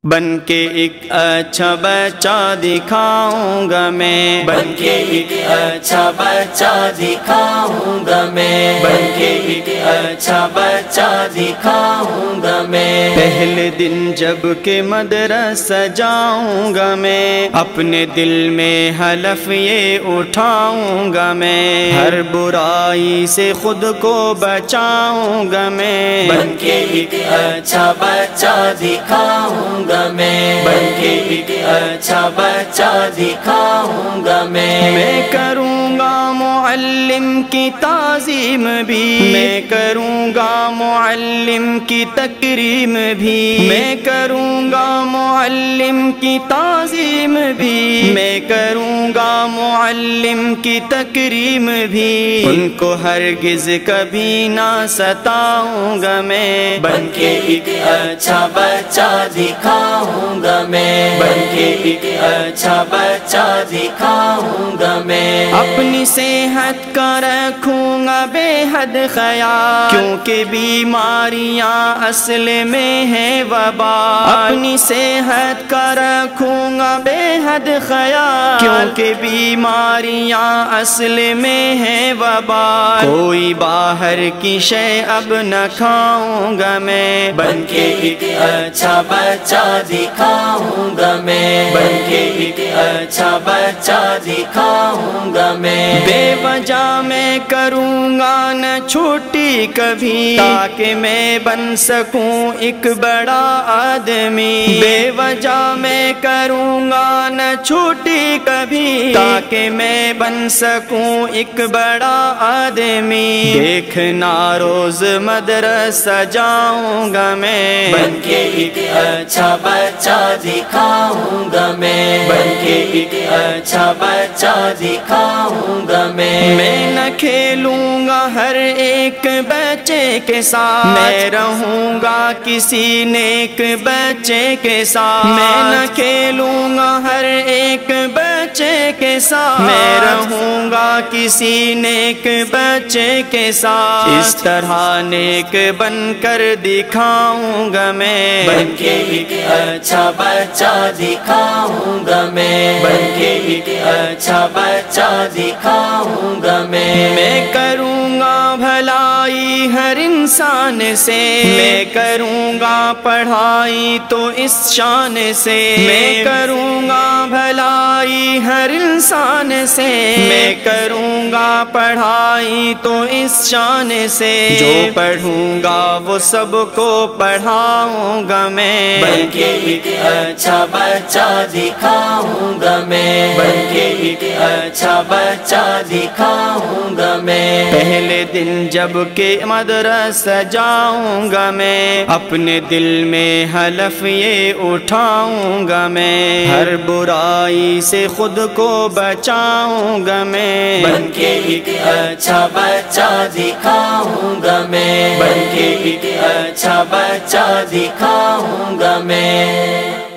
بن کے ایک اچھا بچہ دکھاؤں گا میں، بن کے ایک اچھا بچہ دکھاؤں گا میں، بن کے ایک اچھا بچہ دکھاؤں گا میں۔ پہلے دن جب کہ مدرسہ جاؤں گا میں، اپنے دل میں حلف یہ اٹھاؤں گا میں، ہر برائی سے خود کو بچاؤں گا میں۔ بن کے ایک اچھا بچہ دکھاؤں گا میں، بن کے ایک اچھا بچہ دکھاؤں گا میں کروں گا معلم کی تعظیم بھی، میں کروں گا معلم کی تکریم بھی، میں کروں گا معلم کی تعظیم بھی، میں کروں گا معلم کی تکریم بھی، ان کو ہرگز کبھی نہ ستاؤں گا میں۔ بن کے ایک اچھا بچہ دکھاؤں گا میں، بن کے ایک اچھا بچہ دکھاؤں گا میں۔ اپنی صحت کا رکھوں گا بے حد خیال، کیونکہ بیماریاں اصل میں ہے وبا۔ اپنی صحت کا رکھوں گا بے حد خیال، کیونکہ بیماریاں اصل میں ہے وبا۔ کوئی باہر کی شے اب نہ کھاؤں گا میں، بن کے ایک اچھا بچہ دکھاؤں گا میں، بن کے ایک اچھا بچہ دکھاؤں گا میں۔ بے وجہ میں کروں گا نہ چھوٹی کبھی، تاکہ میں بن سکوں ایک بڑا آدمی۔ بے وجہ میں کروں گا نہ چھوٹی کبھی، تاکہ میں بن سکوں ایک بڑا آدمی۔ دیکھنا روز مدرسہ جاؤں گا میں، بن کے ایک اچھا بچہ دکھاؤں گا میں، بن کے ایک اچھا بچہ دکھاؤں گا میں نہ کھیلوں گا ہر ایک بچے کے ساتھ، میں رہوں گا کسی نیک بچے کے ساتھ۔ میں نہ کھیلوں گا ہر ایک بچے کے ساتھ، میں رہوں گا کسی نیک بچے کے ساتھ۔ اس طرح نیک بن کر دکھاؤں گا میں، بن کے ایک اچھا بچہ دکھاؤں گا میں، بن کے ایک اچھا بچہ دکھاؤں گا میں کروں گا بھلائی ہر انسان سے، میں کروں گا پڑھائی تو اس شان سے، میں کروں گا بھلائی ہر انسان سے، میں کروں گا پڑھائی تو اس شان سے، جو پڑھوں گا وہ سب کو پڑھاؤں گا میں، بن کے ایک اچھا بچہ دکھاؤں گا میں، بن کے ایک اچھا بچہ دکھاؤں گا میں۔ پہلے دن جب کہ مدرسہ جاؤں گا میں، اپنے دل میں حلف یہ اٹھاؤں گا میں، ہر برائی سے خود کو بچاؤں گا میں، بن کے ایک اچھا بچہ دکھاؤں گا میں، بن کے ایک اچھا بچہ دکھاؤں گا میں۔